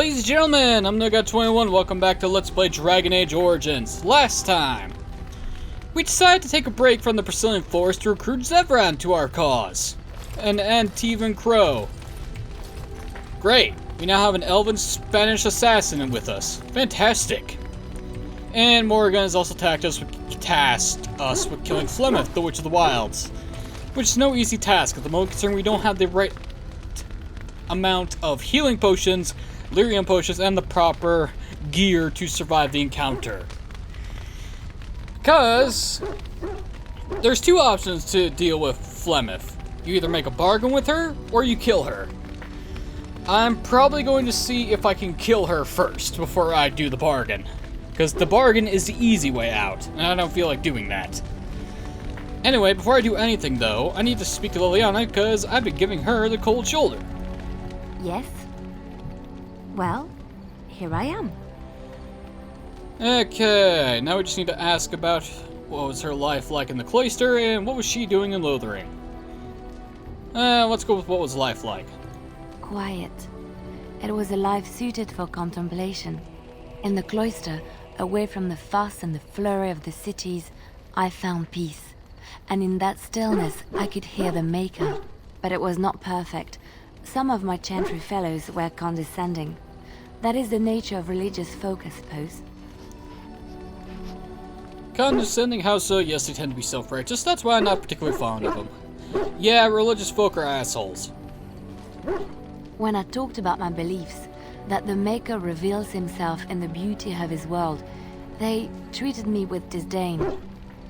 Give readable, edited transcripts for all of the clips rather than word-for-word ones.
Ladies and gentlemen, I'm Nuga21. Welcome back to Let's Play Dragon Age Origins. Last time, we decided to take a break from the Brecilian forest to recruit Zevran to our cause. And Antivan Crow. Great. We now have an elven Spanish assassin with us. Fantastic. And Morrigan has also tasked us with killing Flemeth, the Witch of the Wilds. Which is no easy task at the moment, considering we don't have the right amount of healing potions, lyrium potions, and the proper gear to survive the encounter. Because there's two options to deal with Flemeth. You either make a bargain with her, or you kill her. I'm probably going to see if I can kill her first before I do the bargain. Because the bargain is the easy way out, and I don't feel like doing that. Anyway, before I do anything though, I need to speak to Liliana because I've been giving her the cold shoulder. Yes? Well, here I am. Okay, now we just need to ask about what was her life like in the cloister and what was she doing in Lothering. Let's go with what was life like. Quiet. It was a life suited for contemplation. In the cloister, away from the fuss and the flurry of the cities, I found peace. And in that stillness, I could hear the Maker. But it was not perfect. Some of my chantry fellows were condescending. That is the nature of religious folk, I suppose. Condescending? How so? Yes, they tend to be self-righteous. That's why I'm not particularly fond of them. Yeah, religious folk are assholes. When I talked about my beliefs, that the Maker reveals himself in the beauty of his world, they treated me with disdain.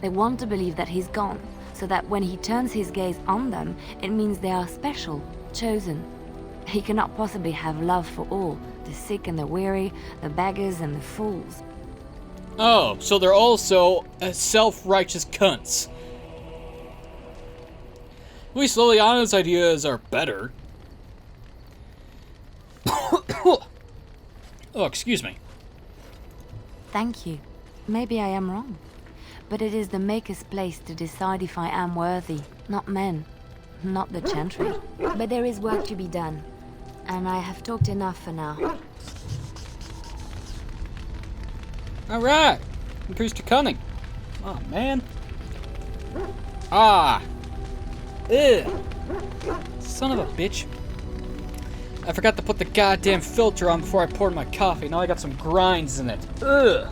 They want to believe that he's gone, so that when he turns his gaze on them, it means they are special, chosen. He cannot possibly have love for all, the sick and the weary, the beggars and the fools. Oh, so they're also self-righteous cunts. At least Liliana's ideas are better. Oh, excuse me. Thank you. Maybe I am wrong. But it is the Maker's place to decide if I am worthy, not men, not the chantry. But there is work to be done, and I have talked enough for now. Alright, increased your cunning. Oh, man. Ah. Ugh. Son of a bitch. I forgot to put the goddamn filter on before I poured my coffee. Now I got some grinds in it. Ugh.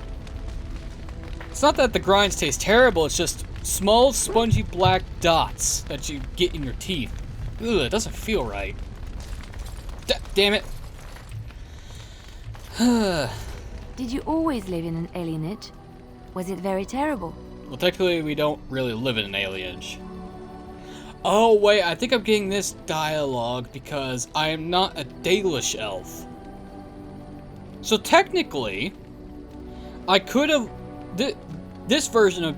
It's not that the grinds taste terrible, it's just small, spongy black dots that you get in your teeth. Ugh, it doesn't feel right. Damn it. Did you always live in an alienage? Was it very terrible? Well, technically, we don't really live in an alienage. Oh, wait, I think I'm getting this dialogue because I am not a Dalish elf. So technically, I could have... This version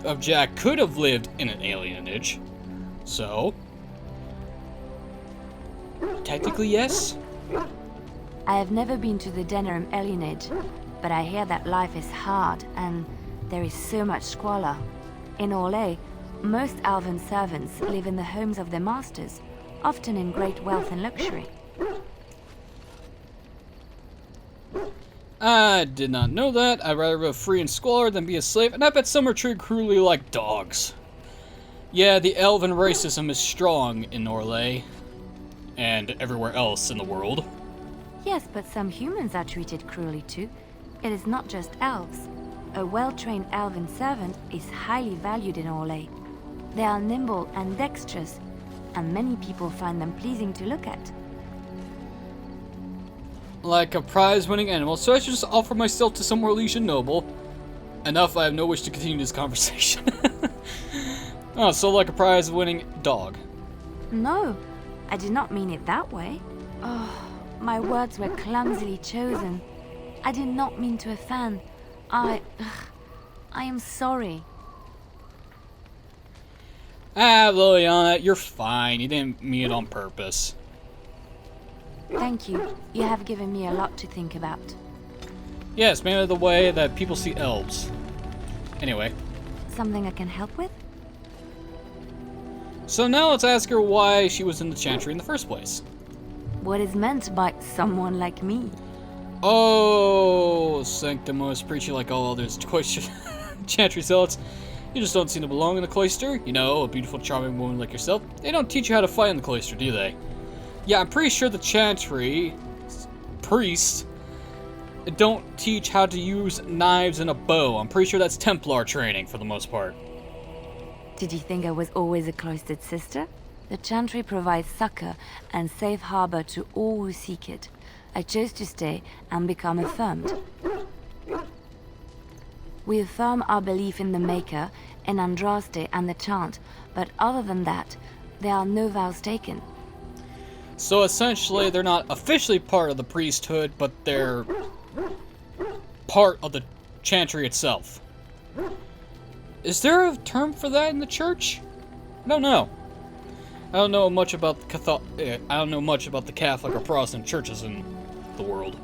of Jack could have lived in an alienage. So... technically, yes. I have never been to the Denerim alienage, but I hear that life is hard and there is so much squalor. In Orlais, most elven servants live in the homes of their masters, often in great wealth and luxury. I did not know that. I'd rather live free and squalor than be a slave, and I bet some are treated cruelly like dogs. Yeah, the elven racism is strong in Orlais, and everywhere else in the world. Yes, but some humans are treated cruelly too. It is not just elves. A well-trained elven servant is highly valued in Orlais. They are nimble and dexterous, and many people find them pleasing to look at. Like a prize-winning animal, so I should just offer myself to some Orlesian noble. Enough, I have no wish to continue this conversation. Oh, so like a prize-winning dog. No, I did not mean it that way. Oh, my words were clumsily chosen. I did not mean to offend. I am sorry. Ah, Liliana, you're fine. You didn't mean it on purpose. Thank you. You have given me a lot to think about. Yes, mainly the way that people see elves. Anyway. Something I can help with? So now let's ask her why she was in the Chantry in the first place. What is meant by someone like me? Oh, Sanctimos, preaching like all others cloister chantry zealots. You just don't seem to belong in the cloister. You know, a beautiful, charming woman like yourself. They don't teach you how to fight in the cloister, do they? Yeah, I'm pretty sure the chantry priests don't teach how to use knives and a bow. I'm pretty sure that's Templar training for the most part. Did you think I was always a cloistered sister? The Chantry provides succor and safe harbor to all who seek it. I chose to stay and become affirmed. We affirm our belief in the Maker, in Andraste and the Chant, but other than that, there are no vows taken. So essentially, they're not officially part of the priesthood, but they're part of the chantry itself. Is there a term for that in the church? I don't know. I don't know much about the Catholic or Protestant churches in the world.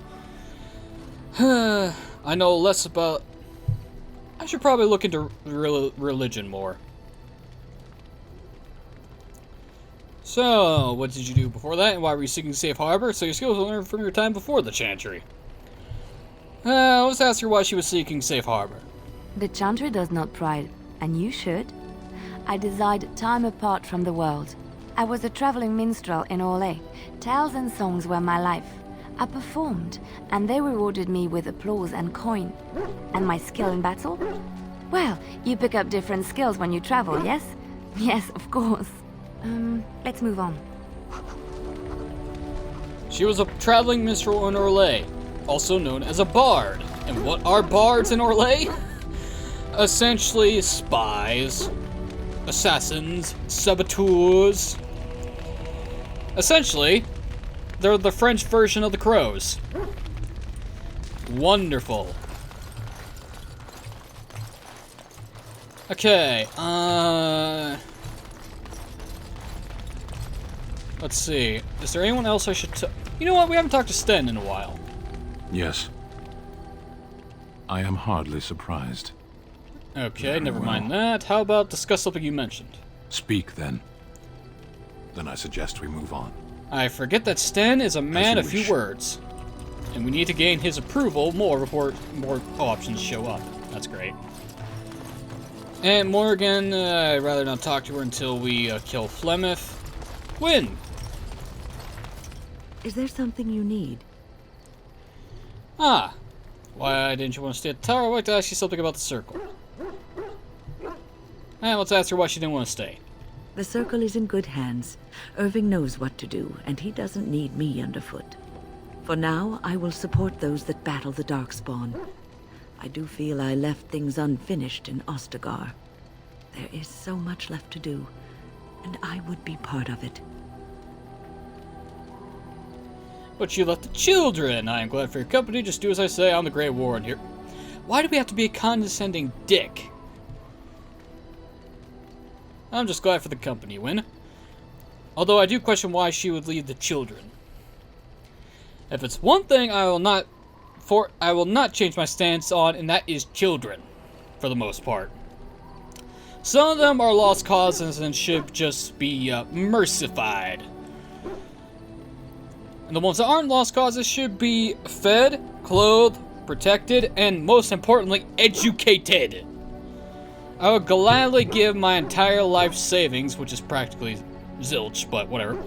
I know less about. I should probably look into religion more. So, what did you do before that, and why were you seeking safe harbor? So your skills were learned from your time before the chantry. Let's ask her why she was seeking safe harbor. The Chantry does not pride, and you should. I desired time apart from the world. I was a traveling minstrel in Orlais. Tales and songs were my life. I performed, and they rewarded me with applause and coin. And my skill in battle? Well, you pick up different skills when you travel, yes? Yes, of course. Let's move on. She was a traveling minstrel in Orlais, also known as a bard. And what are bards in Orlais? Essentially spies, assassins, saboteurs. Essentially, they're the French version of the crows. Wonderful. Okay, let's see. Is there anyone else I should You know what? We haven't talked to Sten in a while. Yes. I am hardly surprised. Okay, Very never well. mind that. How about discuss something you mentioned? Speak, then. Then I suggest we move on. I forget that Sten is a man you of few wish. words. And we need to gain his approval more before more options show up. That's great. And Morgan, I'd rather not talk to her until we kill Flemeth. Win! Is there something you need? Ah. Why didn't you want to stay at the tower? I'd like to ask you something about the circle. And let's ask her why she didn't want to stay. The circle is in good hands. Irving knows what to do, and he doesn't need me underfoot. For now, I will support those that battle the Darkspawn. I do feel I left things unfinished in Ostagar. There is so much left to do, and I would be part of it. But you left the children. I am glad for your company. Just do as I say. I'm the Grey Warden here. Why do we have to be a condescending dick? I'm just glad for the company, Win. Although I do question why she would leave the children. If it's one thing I will not change my stance on, and that is children, for the most part. Some of them are lost causes and should just be mercified. And the ones that aren't lost causes should be fed, clothed, protected, and most importantly, educated. I would gladly give my entire life savings, which is practically zilch, but whatever.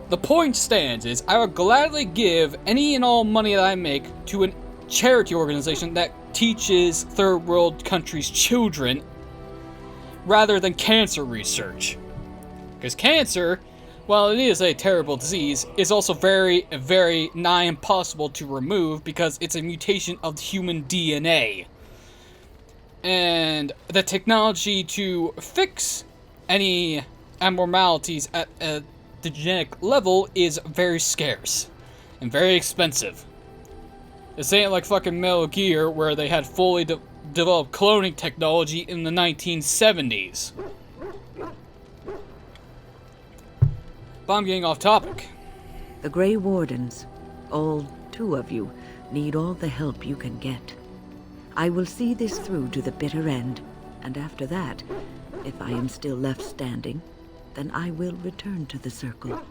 The point stands is, I would gladly give any and all money that I make to a charity organization that teaches third world countries' children rather than cancer research. Because cancer, while it is a terrible disease, is also very, very nigh impossible to remove because it's a mutation of human DNA. And the technology to fix any abnormalities at the genetic level is very scarce and very expensive. This ain't like fucking Metal Gear where they had fully developed cloning technology in the 1970s. But I'm getting off topic. The Grey Wardens, all 2 of you, need all the help you can get. I will see this through to the bitter end, and after that, if I am still left standing, then I will return to the circle.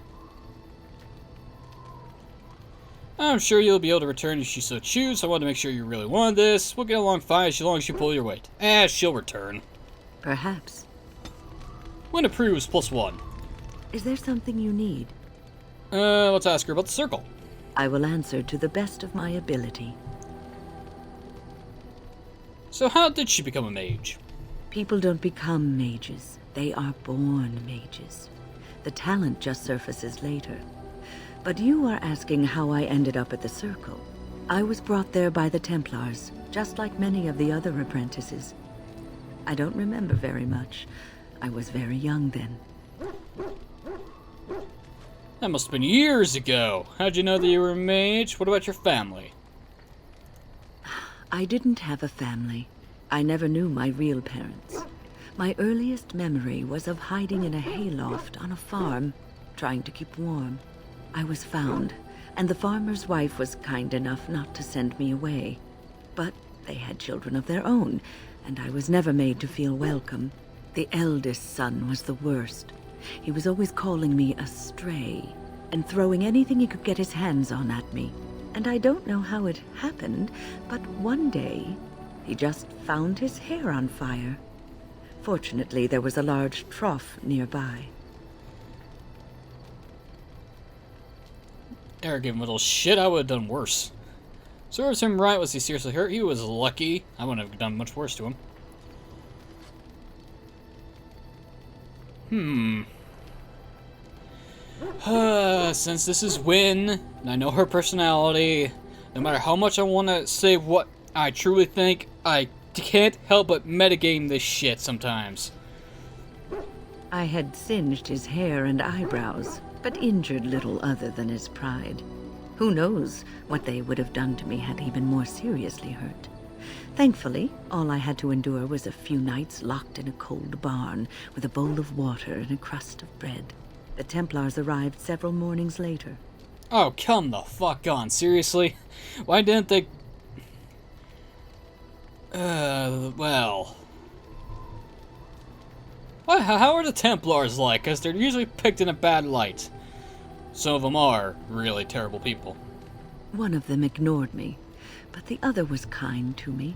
I'm sure you'll be able to return if you so choose. I want to make sure you really want this. We'll get along fine as long as you pull your weight. She'll return. Perhaps. When approves, +1. Is there something you need? Let's ask her about the circle. I will answer to the best of my ability. So how did she become a mage? People don't become mages. They are born mages. The talent just surfaces later. But you are asking how I ended up at the Circle. I was brought there by the Templars, just like many of the other apprentices. I don't remember very much. I was very young then. That must have been years ago. How'd you know that you were a mage? What about your family? I didn't have a family. I never knew my real parents. My earliest memory was of hiding in a hayloft on a farm, trying to keep warm. I was found, and the farmer's wife was kind enough not to send me away. But they had children of their own, and I was never made to feel welcome. The eldest son was the worst. He was always calling me a stray, and throwing anything he could get his hands on at me. And I don't know how it happened, but one day, he just found his hair on fire. Fortunately, there was a large trough nearby. Eric gave him a little shit. I would have done worse. Serves him right. Was he seriously hurt? He was lucky. I wouldn't have done much worse to him. Since this is Win, and I know her personality, no matter how much I want to say what I truly think, I can't help but metagame this shit sometimes. I had singed his hair and eyebrows, but injured little other than his pride. Who knows what they would have done to me had he been more seriously hurt. Thankfully, all I had to endure was a few nights locked in a cold barn with a bowl of water and a crust of bread. The Templars arrived several mornings later. Oh, come the fuck on. Seriously? Why didn't they... well... How are the Templars like? Because they're usually picked in a bad light. Some of them are really terrible people. One of them ignored me, but the other was kind to me.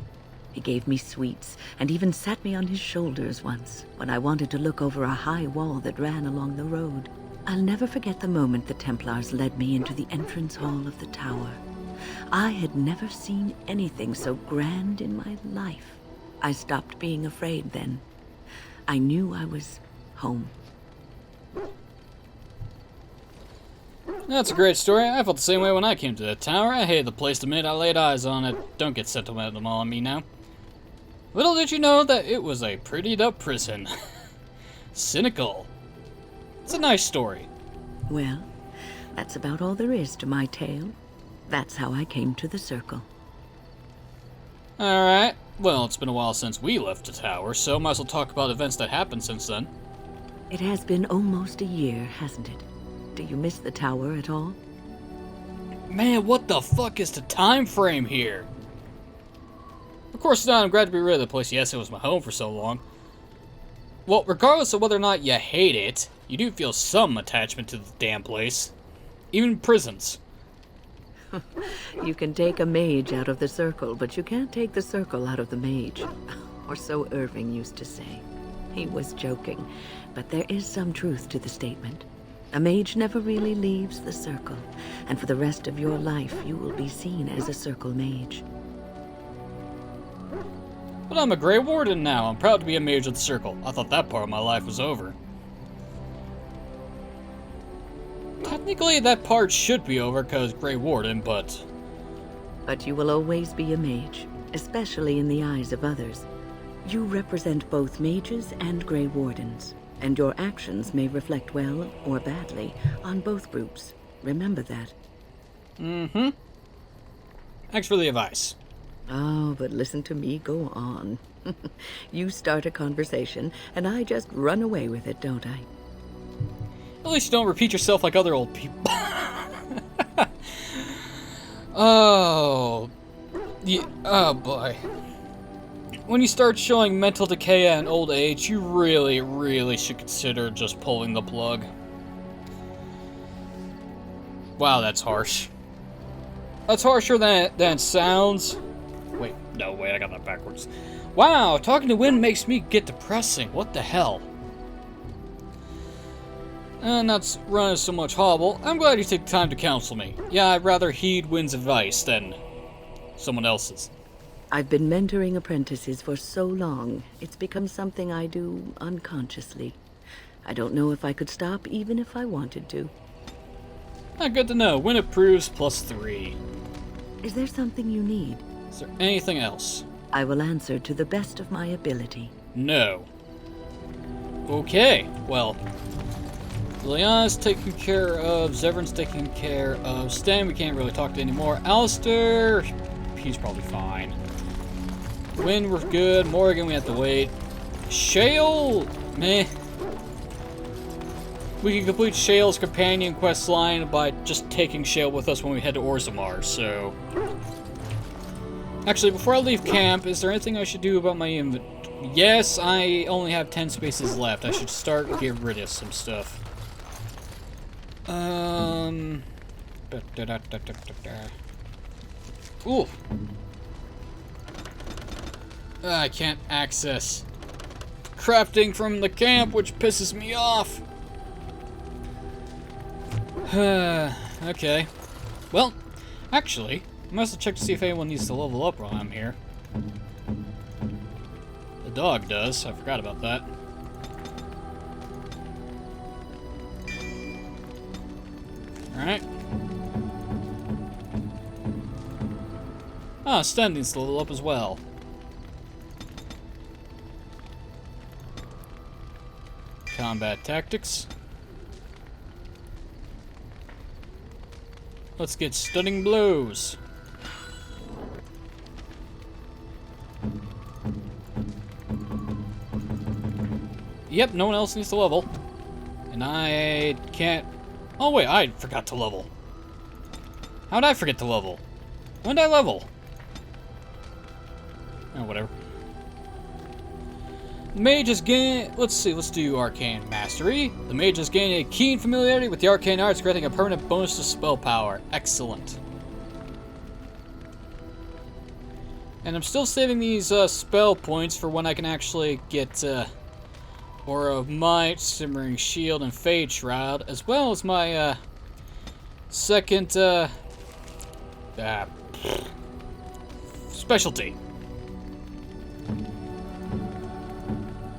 He gave me sweets and even sat me on his shoulders once when I wanted to look over a high wall that ran along the road. I'll never forget the moment the Templars led me into the entrance hall of the tower. I had never seen anything so grand in my life. I stopped being afraid then. I knew I was home. That's a great story. I felt the same way when I came to the tower. I hated the place the minute I laid eyes on it. Don't get sentimental on me now. Little did you know that it was a prettied up prison. Cynical. It's a nice story. Well, that's about all there is to my tale. That's how I came to the Circle. Alright. Well, it's been a while since we left the tower, so might as well talk about events that happened since then. It has been almost a year, hasn't it? Do you miss the tower at all? Man, what the fuck is the time frame here? Of course not, I'm glad to be rid of the place. Yes, it was my home for so long. Well, regardless of whether or not you hate it, you do feel some attachment to the damn place. Even prisons. You can take a mage out of the Circle, but you can't take the Circle out of the mage. Or so Irving used to say. He was joking, but there is some truth to the statement. A mage never really leaves the Circle, and for the rest of your life you will be seen as a Circle mage. But I'm a Grey Warden now. I'm proud to be a mage of the Circle. I thought that part of my life was over. Technically, that part should be over because Grey Warden, but... But you will always be a mage, especially in the eyes of others. You represent both mages and Grey Wardens, and your actions may reflect well or badly on both groups. Remember that. Mm-hmm. Thanks for the advice. Oh, but listen to me go on. You start a conversation, and I just run away with it, don't I? At least you don't repeat yourself like other old people. Oh. Yeah, oh boy. When you start showing mental decay and old age, you really, really should consider just pulling the plug. Wow, that's harsh. That's harsher than it sounds. Wait, no, wait, I got that backwards. Wow, talking to wind makes me get depressing. What the hell? And that's running so much hobble. I'm glad you take the time to counsel me. Yeah, I'd rather heed Wind's advice than someone else's. I've been mentoring apprentices for so long, it's become something I do unconsciously. I don't know if I could stop even if I wanted to. Good to know. Wind approves +3. Is there something you need? Is there anything else? I will answer to the best of my ability. No. Okay, well. Liliana's taken care of, Zevran's taken care of, Stan we can't really talk to anymore, Alistair, he's probably fine. Wind, we're good, Morgan we have to wait. Shale, meh. We can complete Shale's companion quest line by just taking Shale with us when we head to Orzammar, so... Actually, before I leave camp, is there anything I should do about my inventory? Yes, I only have 10 spaces left. I should start getting rid of some stuff. Ooh. I can't access crafting from the camp, which pisses me off. Okay. Well, actually, I must have checked to see if anyone needs to level up while I'm here. The dog does. I forgot about that. Alright. Ah, Sten needs to level up as well. Combat tactics. Let's get stunning blows. Yep, no one else needs to level. And I can't... Oh wait, I forgot to level. How'd I forget to level? When did I level? Oh, whatever. The mage has gained... Let's see, let's do Arcane Mastery. The mage has gained a keen familiarity with the arcane arts, granting a permanent bonus to spell power. Excellent. And I'm still saving these spell points for when I can actually get Aura of Might, Simmering Shield, and Fade Shroud, as well as my second specialty.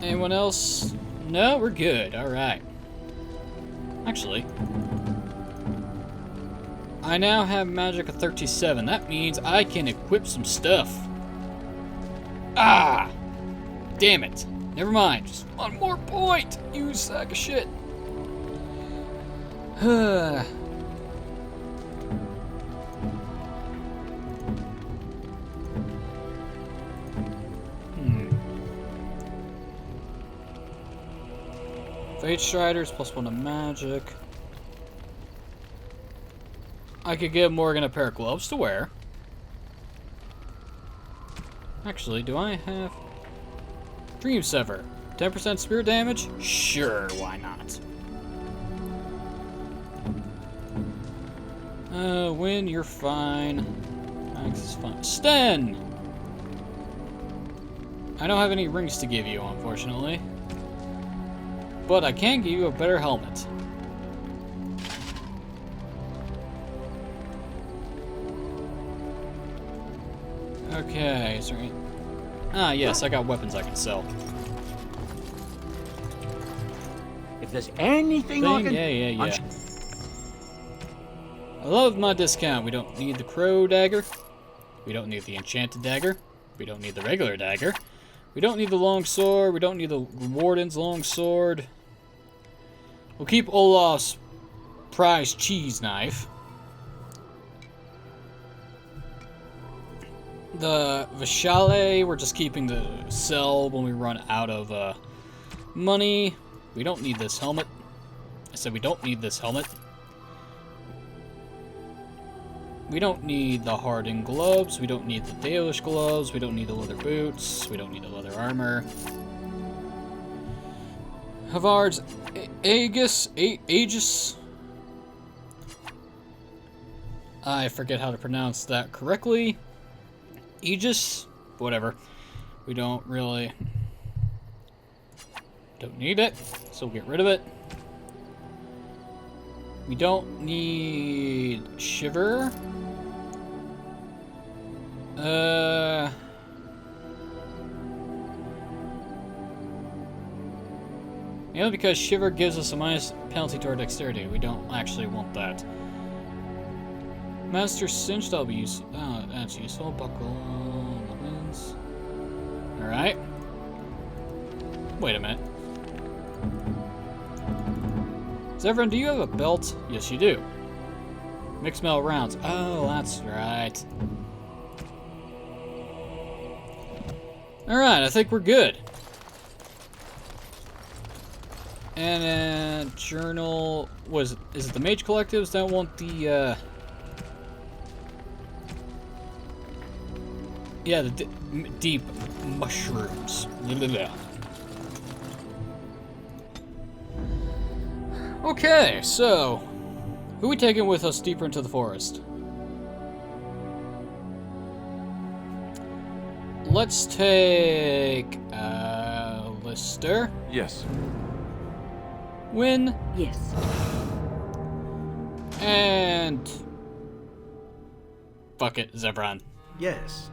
Anyone else? No, we're good. Alright. Actually, I now have magic of 37. That means I can equip some stuff. Ah! Damn it. Never mind. Just one more point, you sack of shit. Fate Striders +1 to magic. I could give Morgan a pair of gloves to wear. Actually, do I have... Dream Sever. 10% spirit damage? Sure, why not? Win, you're fine. Max is fine. Sten! I don't have any rings to give you, unfortunately. But I can give you a better helmet. Okay, is there any... Ah, yes, I got weapons I can sell. If there's anything I can... Yeah. I love my discount. We don't need the crow dagger. We don't need the enchanted dagger. We don't need the regular dagger. We don't need the long sword. We don't need the warden's long sword. We'll keep Olaf's prized cheese knife. The Vishale, we're just keeping to sell when we run out of money. We don't need this helmet. I said we don't need this helmet. We don't need the hardened gloves. We don't need the Dalish gloves. We don't need the leather boots. We don't need the leather armor. Havard's Aegis. I forget how to pronounce that correctly. Aegis? Whatever. We don't really... Don't need it, so we'll get rid of it. We don't need Shiver. You know, because Shiver gives us a minus penalty to our dexterity. We don't actually want that. Master Cinch, that'll be useful. Oh, that's useful. Buckle. Weapons. Alright. Wait a minute. Zevran, do you have a belt? Yes, you do. Mixed metal rounds. Oh, that's right. Alright, I think we're good. And then journal is it the mage collectives that want the yeah, the deep mushrooms. Okay, so who are we taking with us deeper into the forest? Let's take Lister. Yes. Win. Yes. And fuck it, Zevran. Yes.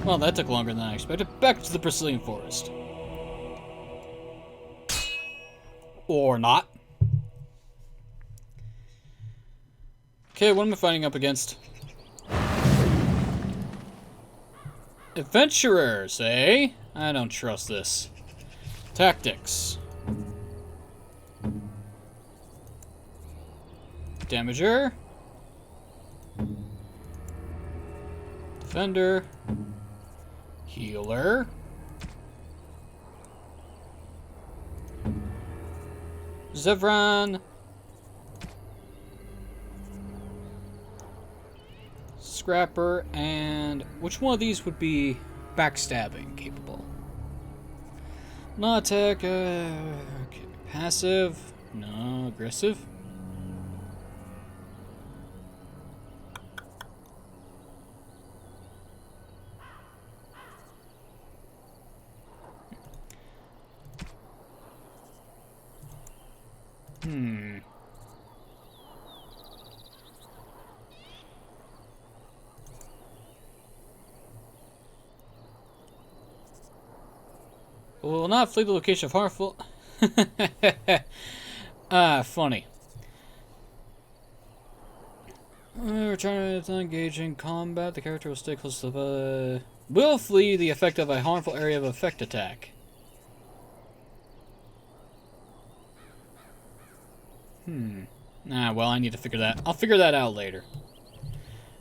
Well, that took longer than I expected. Back to the Brecilian forest. Or not. Okay, what am I fighting up against? Adventurers, eh? I don't trust this. Tactics. Damager. Defender. Healer. Zevran. Scrapper. And which one of these would be backstabbing capable? Not attack, okay. Passive, no, aggressive. Will not flee the location of harmful. Funny. Return to engage in combat. The character will stay close to the. Will flee the effect of a harmful area of effect attack. Well, I need to figure that. I'll figure that out later.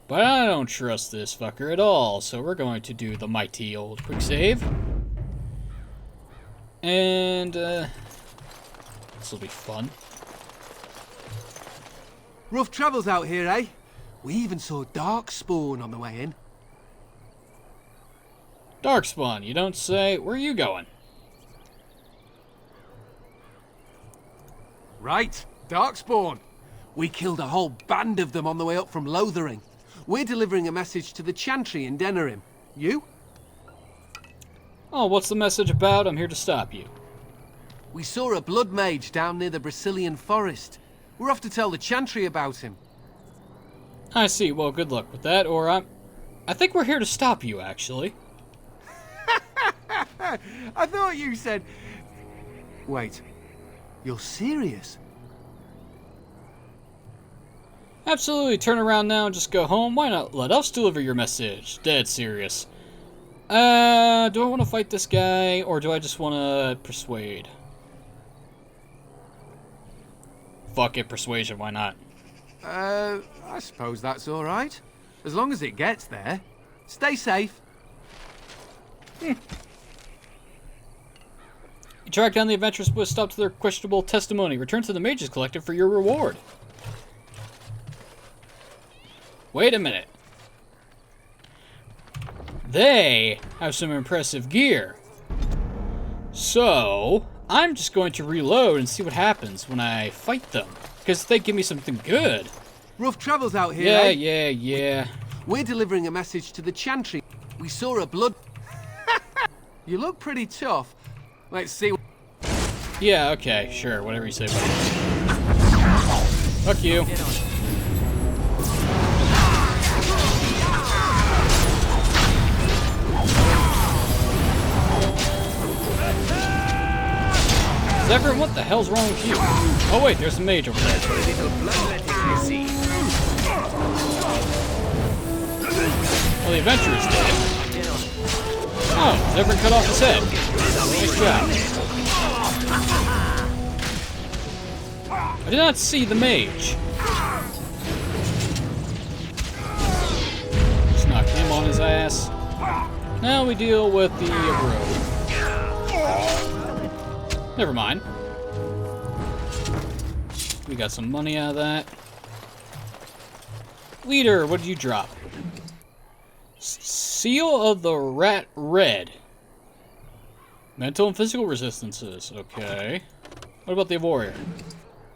But I don't trust this fucker at all, so we're going to do the mighty old quick save. And, this will be fun. Rough travels out here, eh? We even saw Darkspawn on the way in. Darkspawn, you don't say. Where are you going? Right, Darkspawn. We killed a whole band of them on the way up from Lothering. We're delivering a message to the Chantry in Denerim. You? Oh, what's the message about? I'm here to stop you. We saw a blood mage down near the Brecilian forest. We're off to tell the Chantry about him. I see. Well, good luck with that, or I think we're here to stop you, actually. I thought you said... Wait, you're serious? Absolutely. Turn around now and just go home. Why not let us deliver your message? Dead serious. Do I want to fight this guy, or do I just want to persuade? Fuck it, persuasion, why not? I suppose that's all right. As long as it gets there. Stay safe. You track down the adventurers with stop to their questionable testimony. Return to the Mages Collective for your reward. Wait a minute. They have some impressive gear. So, I'm just going to reload and see what happens when I fight them. because they give me something good. Rough travels out here, Yeah. We're delivering a message to the Chantry. We saw a blood... You look pretty tough. Let's see... Yeah, okay, sure, whatever you say, buddy. Fuck you. Zephyr, what the hell's wrong with you? Oh wait, there's a mage over there. Well, the adventurer's dead. Oh, Zephyr cut off his head. Nice job. I did not see the mage. Just knocked him on his ass. Now we deal with the rogue. Never mind. We got some money out of that. Leader, what did you drop? Seal of the Rat Red. Mental and physical resistances. Okay. What about the warrior?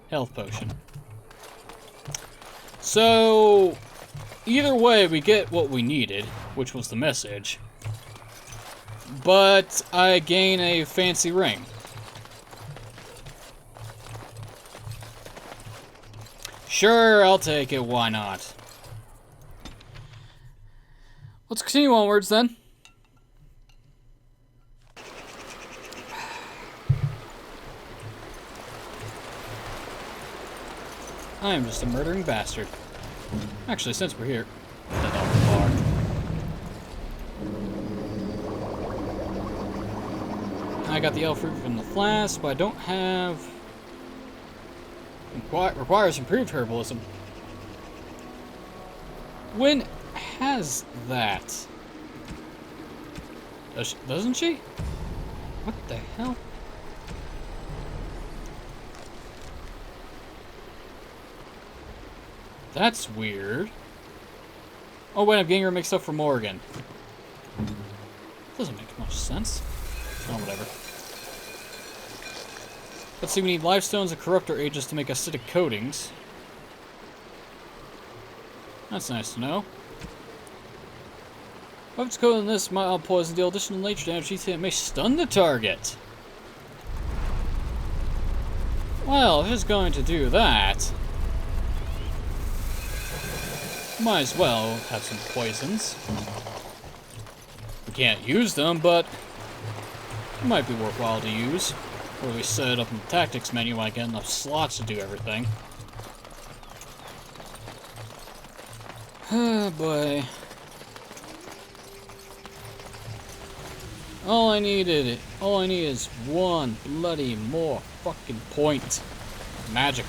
Health potion. So, either way, we get what we needed, which was the message. But I gain a fancy ring. Sure, I'll take it. Why not? Let's continue onwards then. I am just a murdering bastard. Actually, since we're here, that off the bar. I got the elf fruit from the flask, but I don't have. Requires improved herbalism. When has that? Doesn't she? What the hell? That's weird. Oh wait, I'm getting her mixed up for Morgan. Doesn't make much sense. Oh, whatever. Let's see, we need life stones and corruptor ages to make acidic coatings. That's nice to know. Weapons coated in this mild poison deal additional nature damage each hit may stun the target. Well, if it's going to do that, might as well have some poisons. We can't use them, but it might be worthwhile to use. Or we set it up in the tactics menu when I get enough slots to do everything. Oh boy. All I need is one bloody more fucking point. Magic.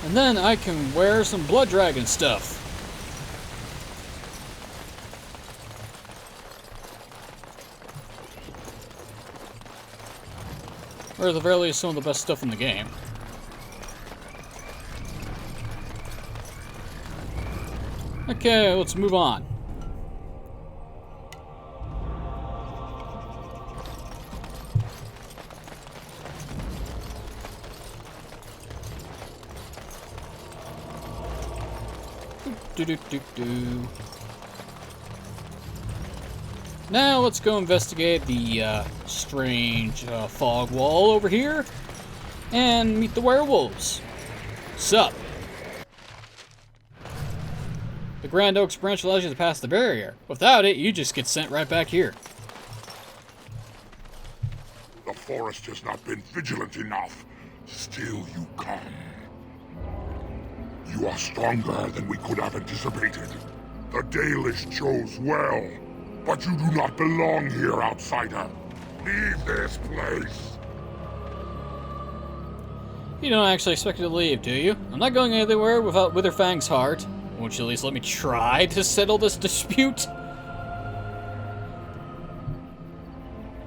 And then I can wear some blood dragon stuff. Or at the very least, some of the best stuff in the game. Okay, let's move on. Now let's go investigate the strange fog wall over here and meet the werewolves. Sup? The Grand Oaks branch allows you to pass the barrier. Without it, you just get sent right back here. The forest has not been vigilant enough. Still you come. You are stronger than we could have anticipated. The Dalish chose well. But you do not belong here, outsider. Leave this place. You don't actually expect me to leave, do you? I'm not going anywhere without Witherfang's heart. Won't you at least let me try to settle this dispute?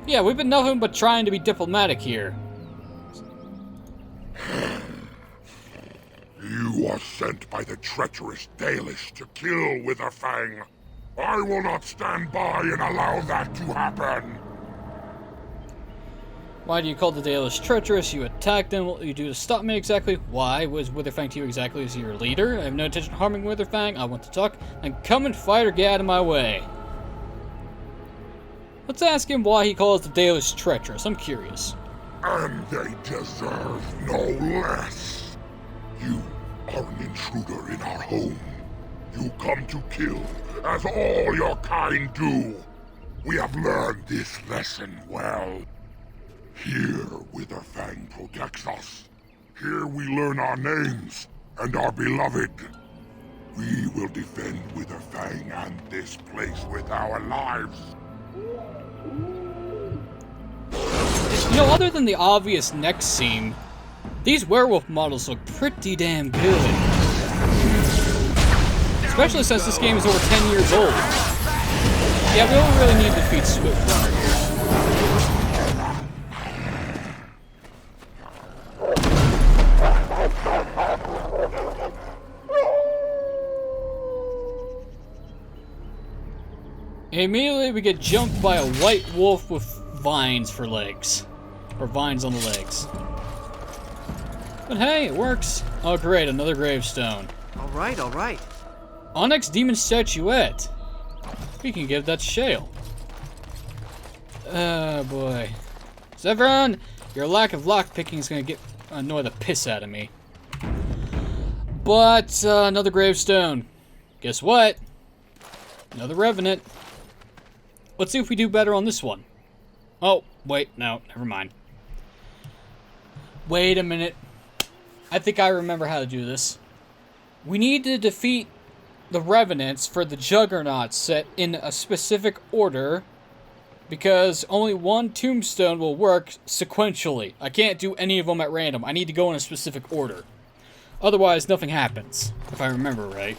Yeah, we've been nothing but trying to be diplomatic here. You are sent by the treacherous Dalish to kill Witherfang. I will not stand by and allow that to happen. Why do you call the Daedalus treacherous? You attacked them. What will you do to stop me exactly? Why was Witherfang to you exactly as your leader? I have no intention of harming Witherfang. I want to talk. And come and fight or get out of my way. Let's ask him why he calls the Daedalus treacherous. I'm curious. And they deserve no less. You are an intruder in our home. You come to kill, as all your kind do. We have learned this lesson well. Here, Witherfang protects us. Here we learn our names and are beloved. We will defend Witherfang and this place with our lives. You know, other than the obvious neck seam, these werewolf models look pretty damn good. Especially since this game is over 10 years old. Yeah, we don't really need to defeat Swift. Immediately we get jumped by a white wolf with vines for legs. Or vines on the legs. But hey, it works. Oh great, another gravestone. Alright, alright. Onyx Demon Statuette. We can give that to Shale. Oh boy. Zevran, your lack of lockpicking is gonna annoy the piss out of me. But, another gravestone. Guess what? Another Revenant. Let's see if we do better on this one. Oh, wait, no, never mind. Wait a minute. I think I remember how to do this. We need to defeat the Revenants for the Juggernaut set in a specific order, because only one tombstone will work sequentially. I can't do any of them at random. I need to go in a specific order. Otherwise, nothing happens, if I remember right.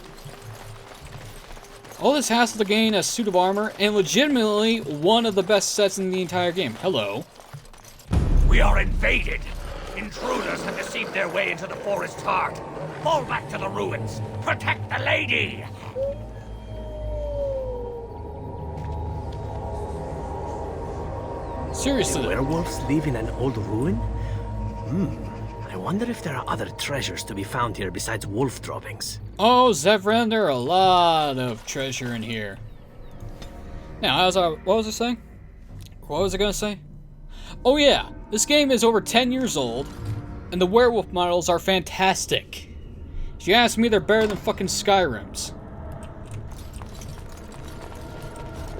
All this hassle to gain a suit of armor, and legitimately one of the best sets in the entire game. Hello. We are invaded. Intruders have deceived their way into the forest's heart. Fall back to the ruins. Protect the lady. Seriously. Do werewolves live in an old ruin? I wonder if there are other treasures to be found here besides wolf droppings. Oh, Zevran, there are a lot of treasure in here. Now, what was I saying? What was I gonna say? Oh yeah, this game is over 10 years old, and the werewolf models are fantastic. If you ask me, they're better than fucking Skyrim's.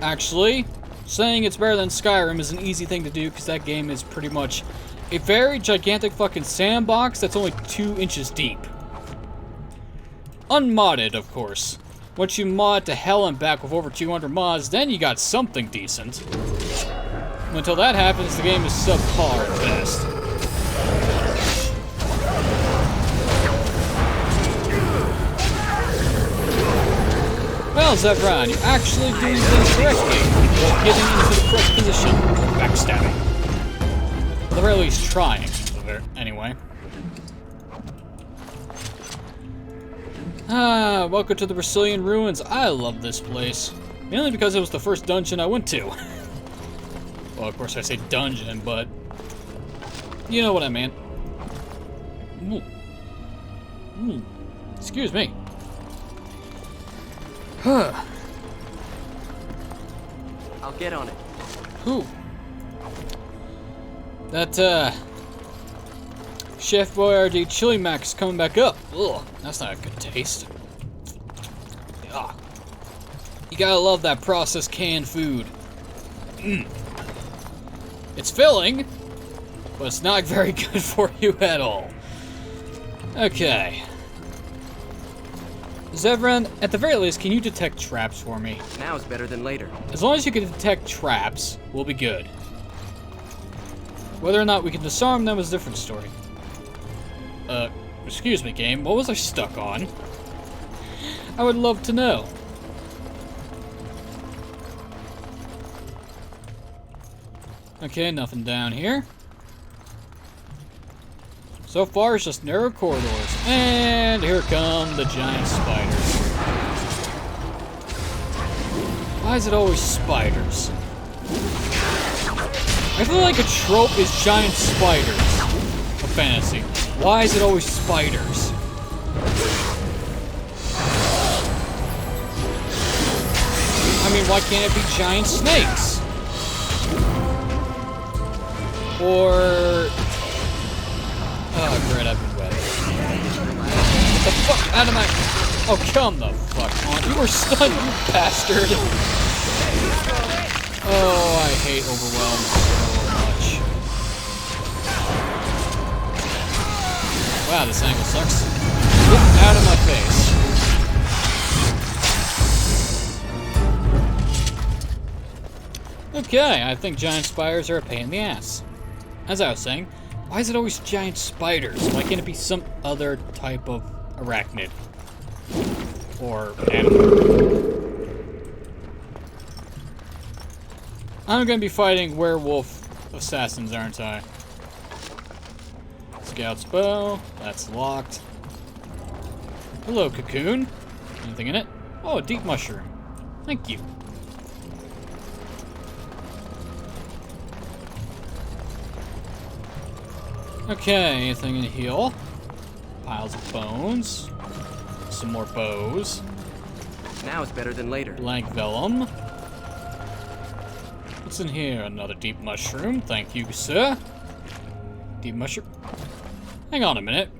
Actually, saying it's better than Skyrim is an easy thing to do, because that game is pretty much a very gigantic fucking sandbox that's only 2 inches deep. Unmodded, of course. Once you mod to hell and back with over 200 mods, then you got something decent. Until that happens, the game is subpar at best. Well, Zevran, you're actually doing things correctly. You're getting into the correct position. Backstabbing. At the very least, trying. Anyway. Ah, welcome to the Brecilian ruins. I love this place. Mainly because it was the first dungeon I went to. Well, of course I say dungeon, but you know what I meant. Excuse me. I'll get on it. Who? That, Chef Boyardee Chili Mac is coming back up. Ugh, that's not a good taste. Ugh. You gotta love that processed canned food. It's filling, but it's not very good for you at all. Okay. Zevran, at the very least, can you detect traps for me? Now is better than later. As long as you can detect traps, we'll be good. Whether or not we can disarm them is a different story. Excuse me, game. What was I stuck on? I would love to know. Okay, nothing down here. So far, it's just narrow corridors. And here come the giant spiders. Why is it always spiders? I feel like a trope is giant spiders of fantasy. Why is it always spiders? I mean, why can't it be giant snakes? Or... Oh, great, I've been wet. Get the fuck out of my... Oh, come the fuck on. You were stunned, you bastard. Oh, I hate Overwhelm so much. Wow, this angle sucks. Get out of my face. Okay, I think giant spiders are a pain in the ass. As I was saying, why is it always giant spiders? Why can't it be some other type of arachnid? Or animal? I'm gonna be fighting werewolf assassins, aren't I? Scout's bow, that's locked. Hello, cocoon. Anything in it? Oh, a deep mushroom. Thank you. Okay, anything in here? Piles of bones. Some more bows. Now it's better than later. Blank vellum. What's in here? Another deep mushroom. Thank you, sir. Deep mushroom. Hang on a minute.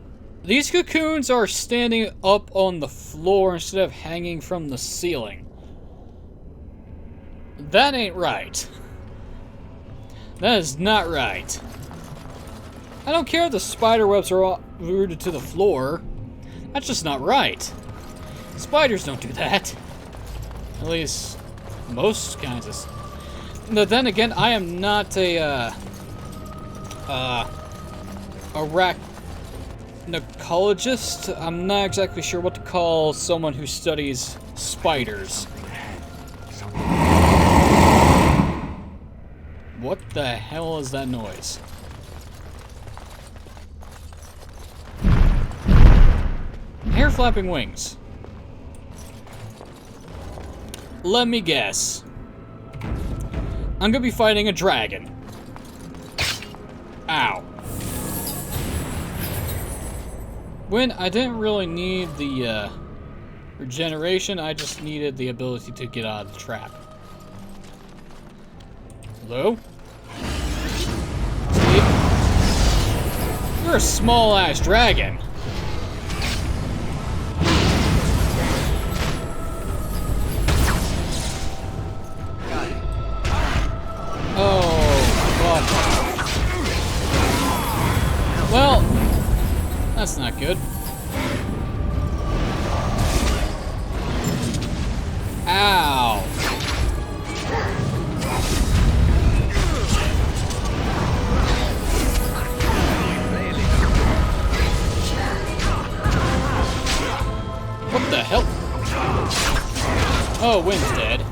These cocoons are standing up on the floor instead of hanging from the ceiling. That ain't right. That is not right. I don't care if the spider webs are all rooted to the floor. That's just not right. Spiders don't do that. At least, most kinds of... But then again, I am not a, arachnologist. I'm not exactly sure what to call someone who studies spiders. What the hell is that noise? Hair flapping wings. Let me guess. I'm gonna be fighting a dragon. Ow. When I didn't really need the regeneration, I just needed the ability to get out of the trap. Hello? You're a small-ass dragon. Well, that's not good. Ow. What the hell? Oh, Wind's dead.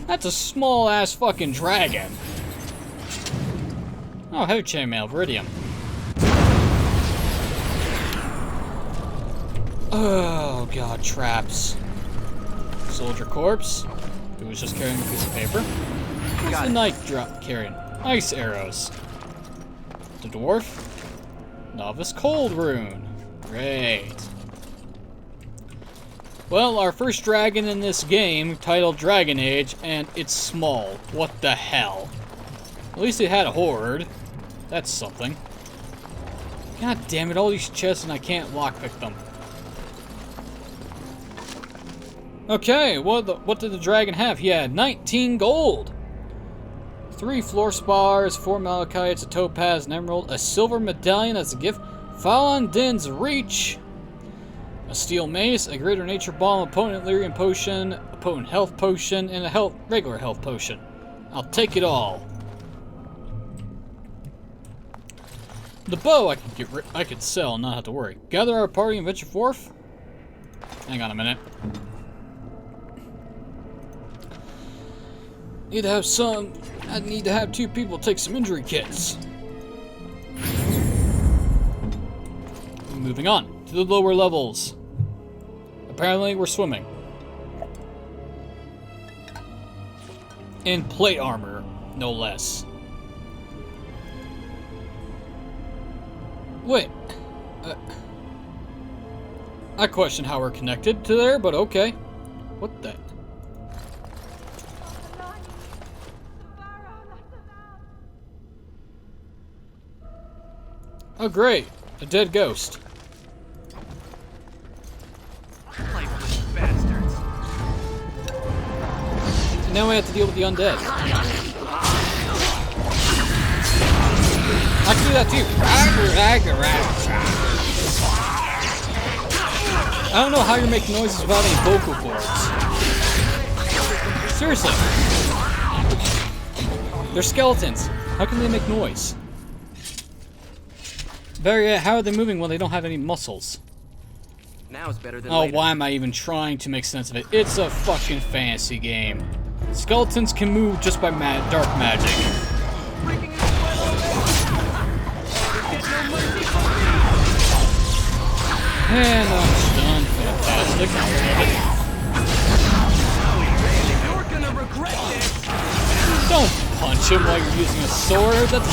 That's a small-ass fucking dragon. Oh, heavy chainmail, Viridium. Oh, God, traps. Soldier corpse. Who was just carrying a piece of paper. What's the knight carrying? Ice arrows. The dwarf. Novice cold rune. Great. Well, our first dragon in this game, titled Dragon Age, and it's small. What the hell? At least it had a horde. That's something. God damn it, all these chests and I can't lockpick them. Okay, what did the dragon have? He had 19 gold. 3 floor spars, 4 malachites, a topaz, an emerald, a silver medallion as a gift, Falon Din's reach, a steel mace, a greater nature bomb, a potent Lyrian potion, a potent health potion, and a regular health potion. I'll take it all. The bow I could sell and not have to worry. Gather our party and venture forth. Hang on a minute. I need to have 2 people take some injury kits. Moving on to the lower levels. Apparently we're swimming. In plate armor, no less. Wait. I question how we're connected to there, but okay. What the? Oh great, a dead ghost. Lifeless bastards. And now we have to deal with the undead. I can do that too. I don't know how you're making noises without any vocal cords. Seriously. They're skeletons. How can they make noise? Better yet, how are they moving when they don't have any muscles? Now is better than Oh, later. why am I even trying to make sense of it? It's a fucking fantasy game. Skeletons can move just by dark magic. And I'm done. Fantastic. You're gonna regret this. Don't punch him while you're using a sword. That's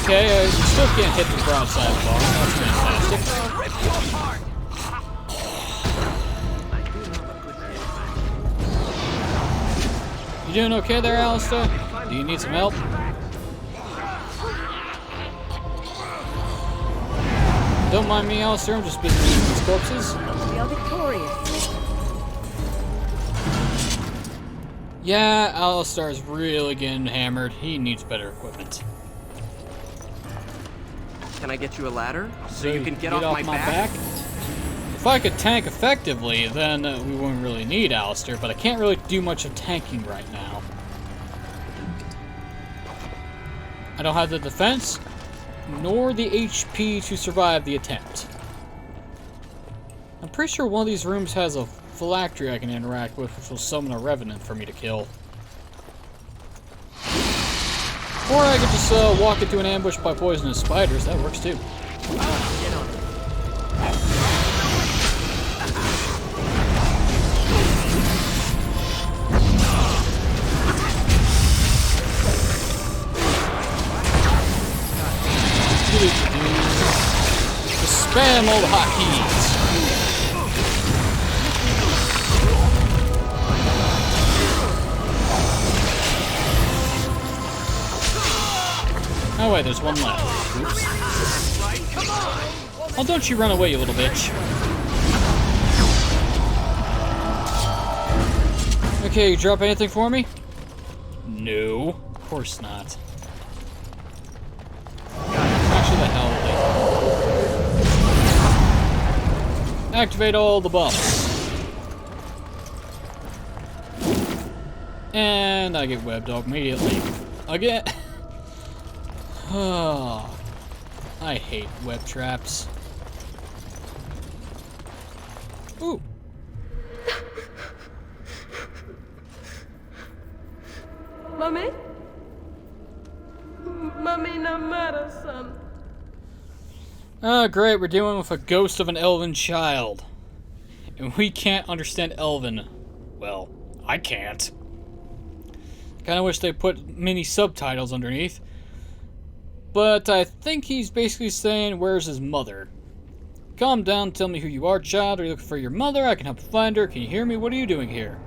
okay. You still can't hit the broadside bar. That's fantastic. You doing okay there, Alistair? Do you need some help? Don't mind me, Alistair. I'm just busy with these corpses. We are victorious. Yeah, Alistair's really getting hammered. He needs better equipment. Can I get you a ladder so you can get off my back? If I could tank effectively, then we wouldn't really need Alistair, but I can't really do much of tanking right now. I don't have the defense, nor the HP to survive the attempt. I'm pretty sure one of these rooms has a phylactery I can interact with, which will summon a revenant for me to kill. Or I could just walk into an ambush by poisonous spiders. That works too. Just spam all the hotkeys. Oh wait, there's one left. Oops. Oh, don't you run away, you little bitch. Okay, you drop anything for me? No, of course not. Actually, the hell with it. Activate all the buffs. And I get web dog immediately. Again. Oh, I hate web traps. Ooh. Mummy? Mummy, no matter, son. Oh, great, we're dealing with a ghost of an elven child. And we can't understand elven. Well, I can't. Kinda wish they put mini subtitles underneath. But I think he's basically saying, where's his mother? Calm down, tell me who you are, child. Are you looking for your mother? I can help you find her. Can you hear me? What are you doing here?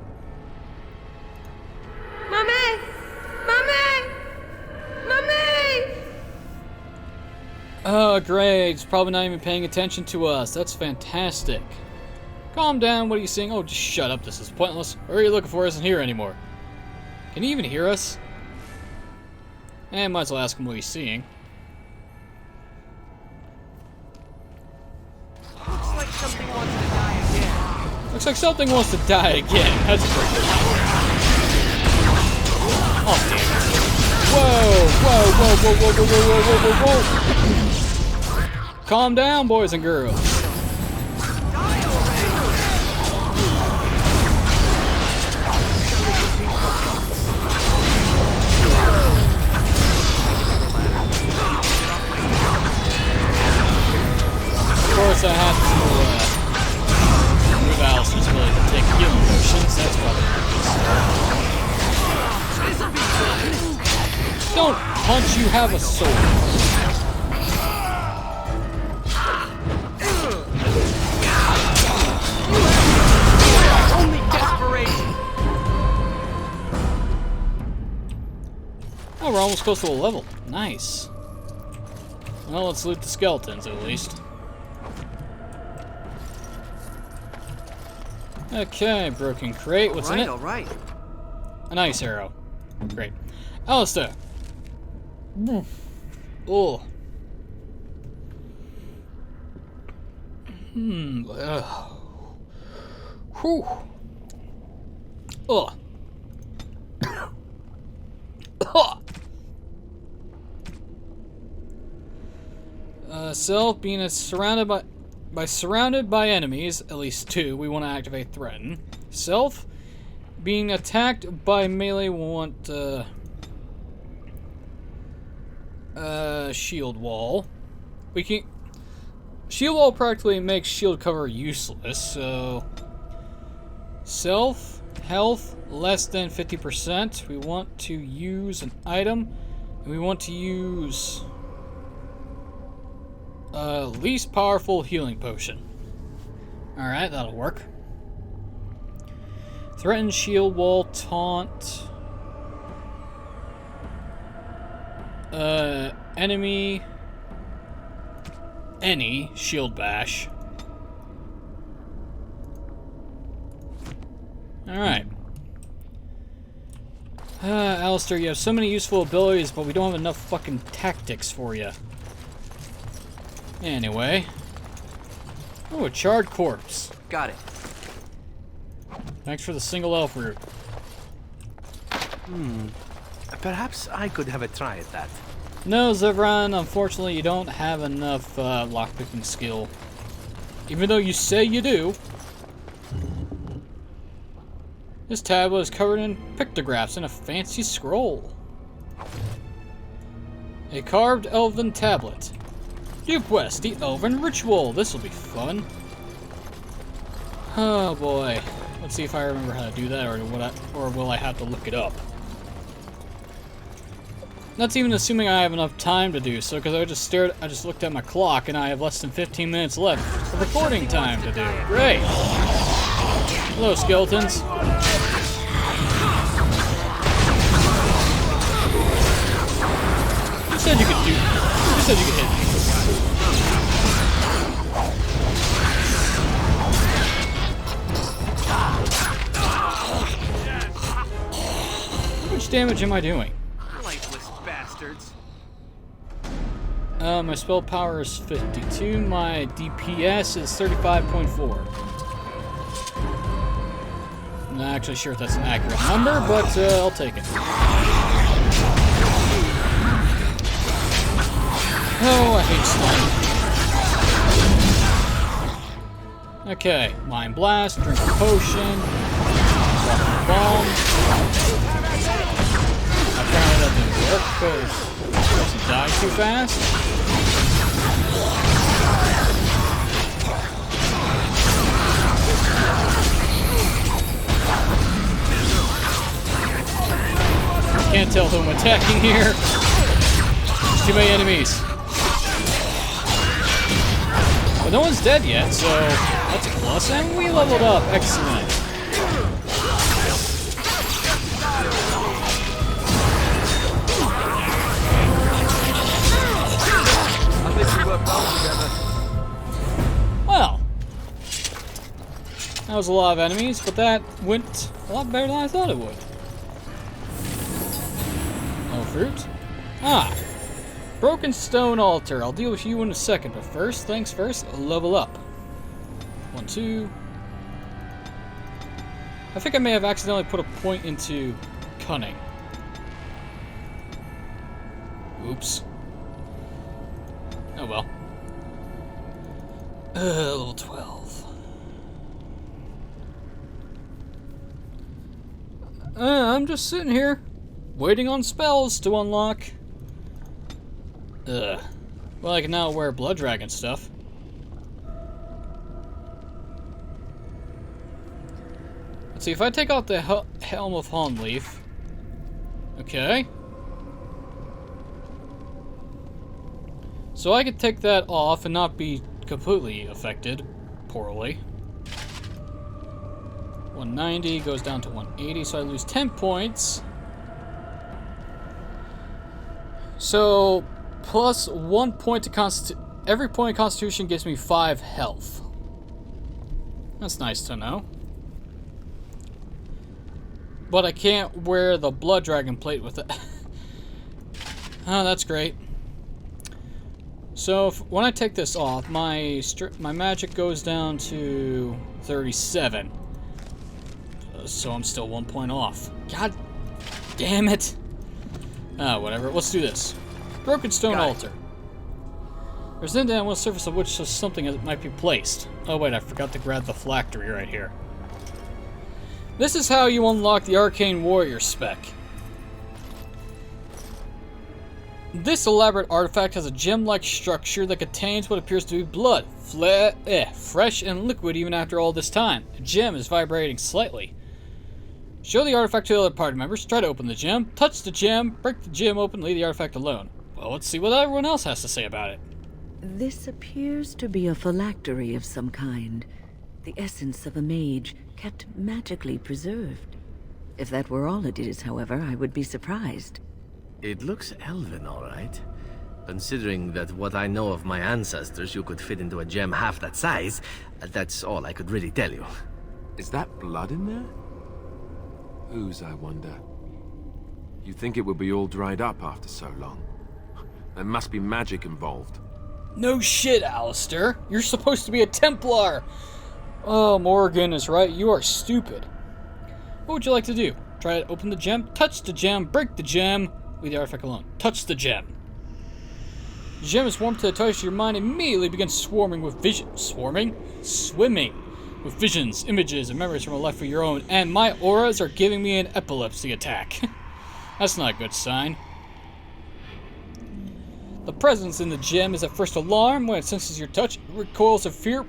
Mummy! Mummy! Mummy! Oh, great. He's probably not even paying attention to us. That's fantastic. Calm down. What are you saying? Oh, just shut up. This is pointless. Where are you looking for? Isn't here anymore. Can he even hear us? And might as well ask him what he's seeing. Looks like something wants to die again. Looks like something wants to die again. That's pretty good. Oh, damn it. Whoa, whoa, whoa, whoa, whoa, whoa, whoa, whoa, whoa, whoa. Calm down, boys and girls. Of course I have to punch, you have a sword. Only desperation. Oh, we're almost close to a level. Nice. Well, let's loot the skeletons at least. Okay, broken crate. What's in it? All right. A nice arrow. Great. Alistair. Oh. Whew. Oh. Self being surrounded by enemies, at least 2, we want to activate threaten. Self being attacked by melee, we want shield wall. We can shield wall practically makes shield cover useless, so self health less than 50%. We want to use an item, and we want to use least powerful healing potion. Alright, that'll work. Threaten, shield wall, taunt. Enemy. Any shield bash. Alright. Alistair, you have so many useful abilities, but we don't have enough fucking tactics for you. Anyway. Oh, a charred corpse. Got it. Thanks for the single elf root. Perhaps I could have a try at that. No, Zevran, unfortunately you don't have enough lockpicking skill. Even though you say you do. This tablet is covered in pictographs and a fancy scroll. A carved elven tablet. New quest, the elven ritual. This will be fun. Oh boy. Let's see if I remember how to do that, or will I have to look it up? That's even assuming I have enough time to do so, because I just looked at my clock and I have less than 15 minutes left of recording time to do. Great. Hello, skeletons. You said you could hit me. How much damage am I doing? Lifeless bastards. My spell power is 52. My DPS is 35.4. I'm not actually sure if that's an accurate number, but I'll take it. Oh, I hate slime. Okay, Mind Blast, drink a potion, drop a bomb. Apparently that didn't work because the person died too fast. Can't tell who I'm attacking here. There's too many enemies. But no one's dead yet, so that's a plus. And we leveled up. Excellent. Well, that was a lot of enemies, but that went a lot better than I thought it would. No fruit? Ah! Broken stone altar. I'll deal with you in a second, but first, things first, level up. 1, 2. I think I may have accidentally put a point into cunning. Oops. Oh well. Level 12. I'm just sitting here, waiting on spells to unlock. Well, I can now wear blood dragon stuff. Let's see, if I take out the Helm of Honleaf. Okay. So I could take that off and not be completely affected poorly. 190 goes down to 180, so I lose 10 points. So, plus 1 point to Constitution. Every point of Constitution gives me 5 health. That's nice to know. But I can't wear the Blood Dragon plate with it. Oh, that's great. So, when I take this off, my magic goes down to 37. So I'm still 1 point off. God damn it. Whatever. Let's do this. Broken stone altar. There's an indent on the surface of which is something that might be placed. Oh wait, I forgot to grab the phylactery right here. This is how you unlock the Arcane Warrior spec. This elaborate artifact has a gem-like structure that contains what appears to be blood. Fresh and liquid even after all this time. The gem is vibrating slightly. Show the artifact to the other party members, try to open the gem, touch the gem, break the gem open, leave the artifact alone. Well, let's see what everyone else has to say about it. This appears to be a phylactery of some kind. The essence of a mage, kept magically preserved. If that were all it is, however, I would be surprised. It looks elven, all right. Considering that what I know of my ancestors, you could fit into a gem half that size, that's all I could really tell you. Is that blood in there? Whose, I wonder? You think it would be all dried up after so long? There must be magic involved. No shit, Alistair. You're supposed to be a Templar. Oh, Morgan is right. You are stupid. What would you like to do? Try to open the gem, touch the gem, break the gem, leave the artifact alone. Touch the gem. The gem is warm to the touch. Your mind immediately begins swarming with swimming with visions, images, and memories from a life of your own, and my auras are giving me an epilepsy attack. That's not a good sign. The presence in the gem is at first alarm. When it senses your touch, it recoils in fear.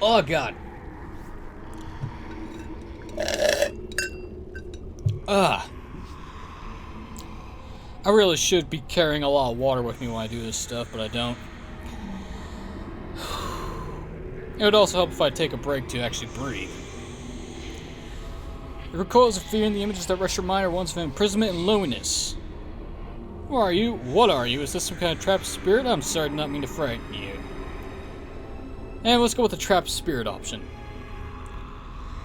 Oh, God. I really should be carrying a lot of water with me when I do this stuff, but I don't. It would also help if I take a break to actually breathe. It recoils of fear, and the images that rush your mind are ones of imprisonment and loneliness. Who are you? What are you? Is this some kind of trapped spirit? I'm sorry, I did not mean to frighten you. And let's go with the trapped spirit option.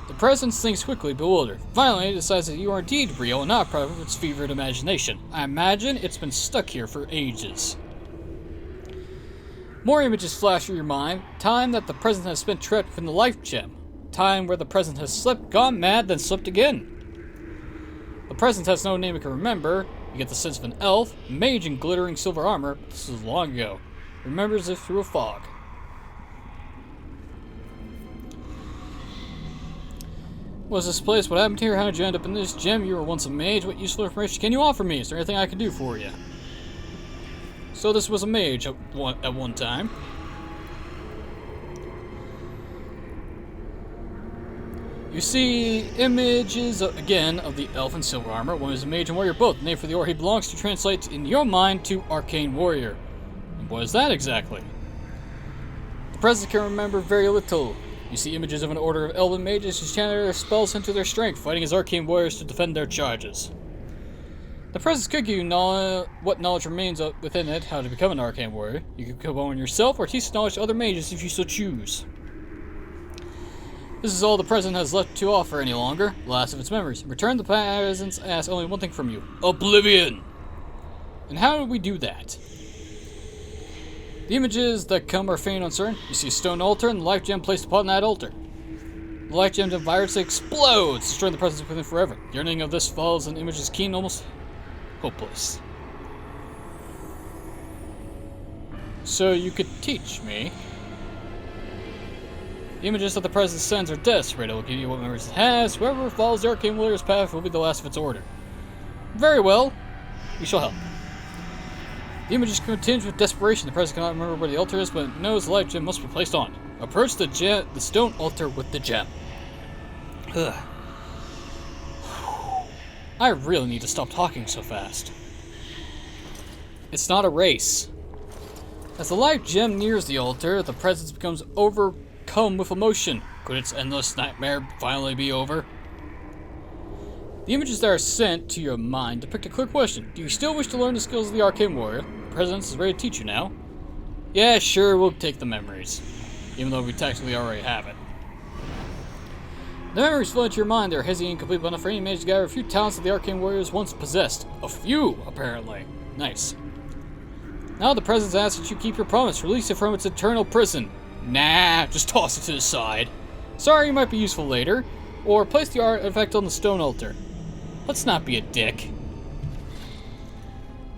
The presence thinks quickly, bewildered. Finally, it decides that you are indeed real and not a product of its fevered imagination. I imagine it's been stuck here for ages. More images flash through your mind. Time that the present has spent trapped within the life gem. Time where the present has slept, gone mad, then slept again. The present has no name it can remember. You get the sense of an elf, mage in glittering silver armor, but this was long ago. Remembers it through a fog. What is this place? What happened here? How did you end up in this gem? You were once a mage. What useful information can you offer me? Is there anything I can do for you? So this was a mage at one time. You see images, again, of the elf in silver armor. One is a mage and warrior both. The name for the aura he belongs to translates in your mind to Arcane Warrior. And what is that exactly? The present can remember very little. You see images of an order of elven mages who channel their spells into their strength, fighting as arcane warriors to defend their charges. The presence could give you what knowledge remains within it, how to become an arcane warrior. You could become one yourself or teach knowledge to other mages if you so choose. This is all the present has left to offer any longer, the last of its memories. Return the presence and ask only one thing from you: oblivion! And how do we do that? The images that come are faint and uncertain. You see a stone altar and the life gem placed upon that altar. The life gem viruses explodes, destroying the presence within forever. The yearning of this follows an image is keen, almost hopeless. So you could teach me. The images that the presence sends are desperate. It will give you what memories it has. Whoever follows the arcane warrior's path will be the last of its order. Very well. We shall help. The image is tinged with desperation. The present cannot remember where the altar is, but it knows the life gem must be placed on. Approach the stone altar with the gem. Ugh. I really need to stop talking so fast. It's not a race. As the life gem nears the altar, the presence becomes overcome with emotion. Could its endless nightmare finally be over? The images that are sent to your mind depict a clear question. Do you still wish to learn the skills of the Arcane Warrior? The presence is ready to teach you now. Yeah, sure, we'll take the memories. Even though we technically already have it. The memories flow into your mind. They're hazy and incomplete, but enough for you to manage to gather a few talents that the Arcane Warriors once possessed. A few, apparently. Nice. Now the presence asks that you keep your promise. Release it from its eternal prison. Nah, just toss it to the side. Sorry, it might be useful later. Or place the artifact on the stone altar. Let's not be a dick.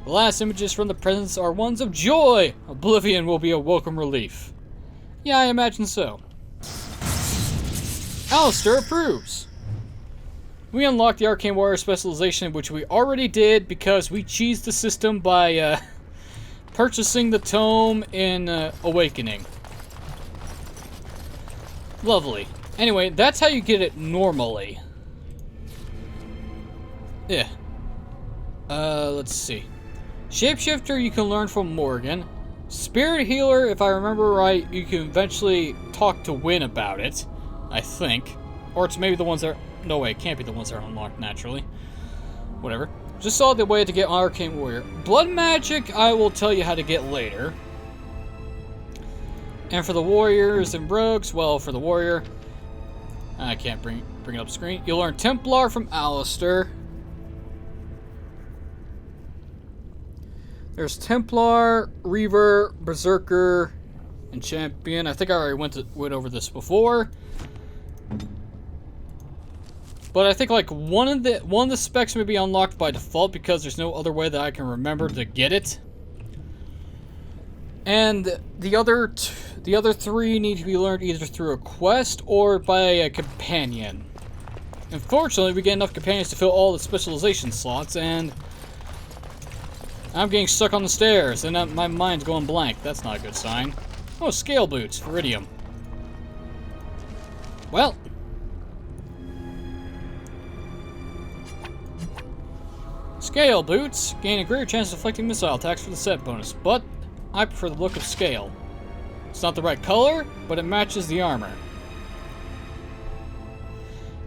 The last images from the presence are ones of joy. Oblivion will be a welcome relief. Yeah, I imagine so. Alistair approves. We unlocked the Arcane Warrior specialization, which we already did because we cheesed the system by purchasing the tome in Awakening. Lovely. Anyway, that's how you get it normally. Yeah. Let's see. Shapeshifter you can learn from Morgan. Spirit Healer, if I remember right, you can eventually talk to Wynn about it. I think. Or it's maybe the ones that are... No way, it can't be the ones that are unlocked naturally. Whatever. Just saw the way to get Arcane Warrior. Blood Magic, I will tell you how to get later. And for the Warriors and Rogues, well, for the Warrior... I can't bring it up screen. You'll learn Templar from Alistair. There's Templar, Reaver, Berserker, and Champion. I think I already went over this before. But I think like one of the specs may be unlocked by default because there's no other way that I can remember to get it. And the other three need to be learned either through a quest or by a companion. Unfortunately, we get enough companions to fill all the specialization slots, and I'm getting stuck on the stairs, and my mind's going blank. That's not a good sign. Oh, scale boots, Viridium. Well. Scale boots gain a greater chance of deflecting missile attacks for the set bonus, but I prefer the look of scale. It's not the right color, but it matches the armor.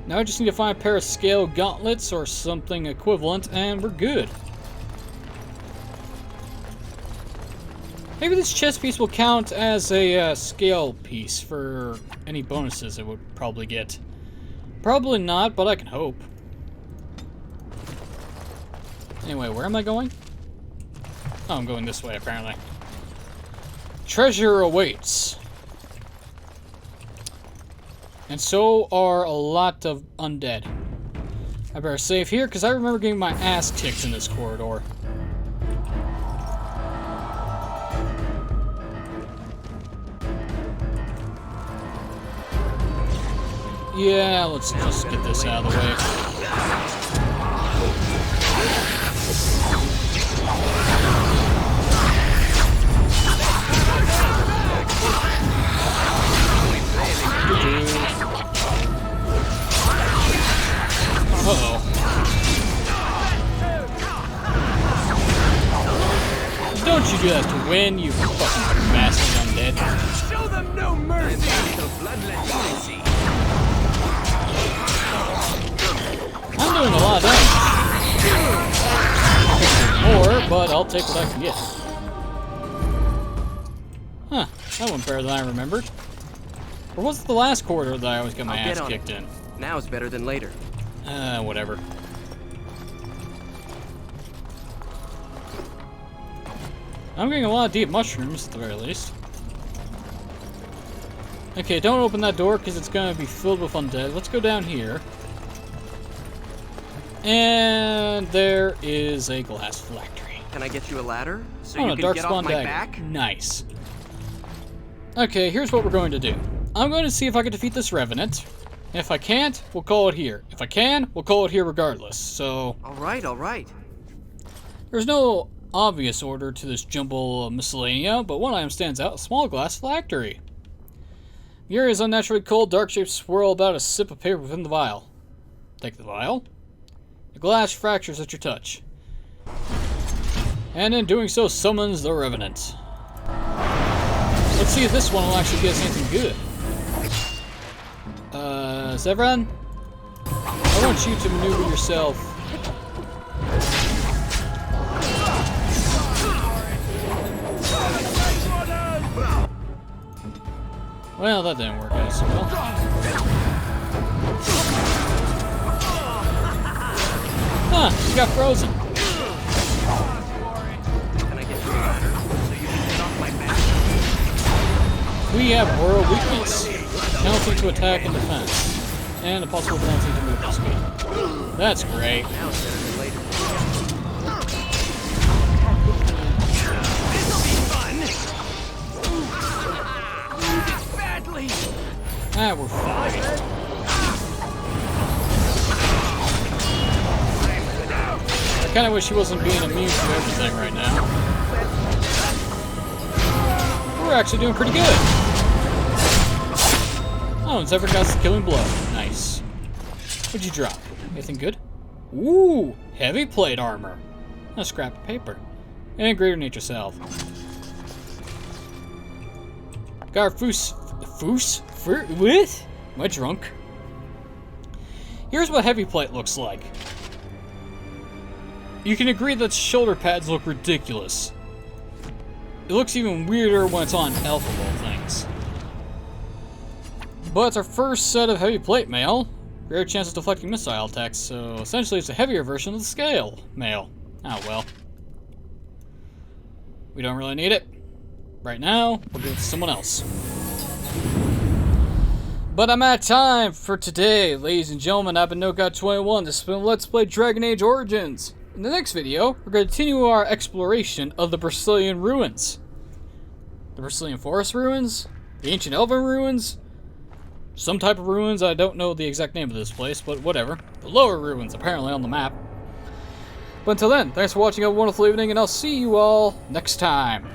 Now I just need to find a pair of scale gauntlets or something equivalent, and we're good. Maybe this chest piece will count as a scale piece for any bonuses it would probably get. Probably not, but I can hope. Anyway, where am I going? Oh, I'm going this way, apparently. Treasure awaits. And so are a lot of undead. I better save here, because I remember getting my ass kicked in this corridor. Yeah, let's just get this out of the way. Uh-oh. Don't you do that to win, you fucking bastard undead. Show them no mercy! I'm doing a lot of damage. More, but I'll take what I can get. Huh, that went better than I remembered. Or was it the last corridor that I always get my ass kicked in? Now is better than later. Whatever. I'm getting a lot of deep mushrooms, at the very least. Okay, don't open that door, because it's going to be filled with undead. Let's go down here. And there is a glass phylactery. Can I get you a ladder? So Oh, you a can get off my dagger. back? Nice. Okay, here's what we're going to do. I'm going to see if I can defeat this Revenant. If I can't, we'll call it here. If I can, we'll call it here regardless, so... Alright, alright. There's no obvious order to this jumble of miscellanea, but one item stands out, a small glass phylactery. The area is unnaturally cold, dark shapes swirl about a sip of paper within the vial. Take the vial. The glass fractures at your touch. And in doing so, summons the Revenant. Let's see if this one will actually get us anything good. Zevran? I want you to maneuver yourself. Well, that didn't work out so well. Huh, he got frozen. Can I get you a ladder so you can get off my back? We have Royal Weakness. Penalty to attack and defense. And a possible penalty to movement speed. That's great. Now it's better than later. This'll be fun! Badly! Ah, we're fine. I kinda wish he wasn't being immune to everything right now. We're actually doing pretty good. Oh, and Zephyr got the killing blow. Nice. What'd you drop? Anything good? Ooh, heavy plate armor. A scrap of paper. And greater nature salve. Got our what? Am I drunk? Here's what heavy plate looks like. You can agree that shoulder pads look ridiculous. It looks even weirder when it's on alpha level things. But it's our first set of heavy plate mail. Rare chance of deflecting missile attacks, so essentially it's a heavier version of the scale mail. Oh well. We don't really need it. Right now, we'll give it to someone else. But I'm out of time for today, ladies and gentlemen. I've been NoGod21. This has been Let's Play Dragon Age Origins. In the next video, we're going to continue our exploration of the Brecilian ruins. The Brecilian forest ruins? The ancient elven ruins? Some type of ruins, I don't know the exact name of this place, but whatever. The lower ruins, apparently, on the map. But until then, thanks for watching, have a wonderful evening, and I'll see you all next time.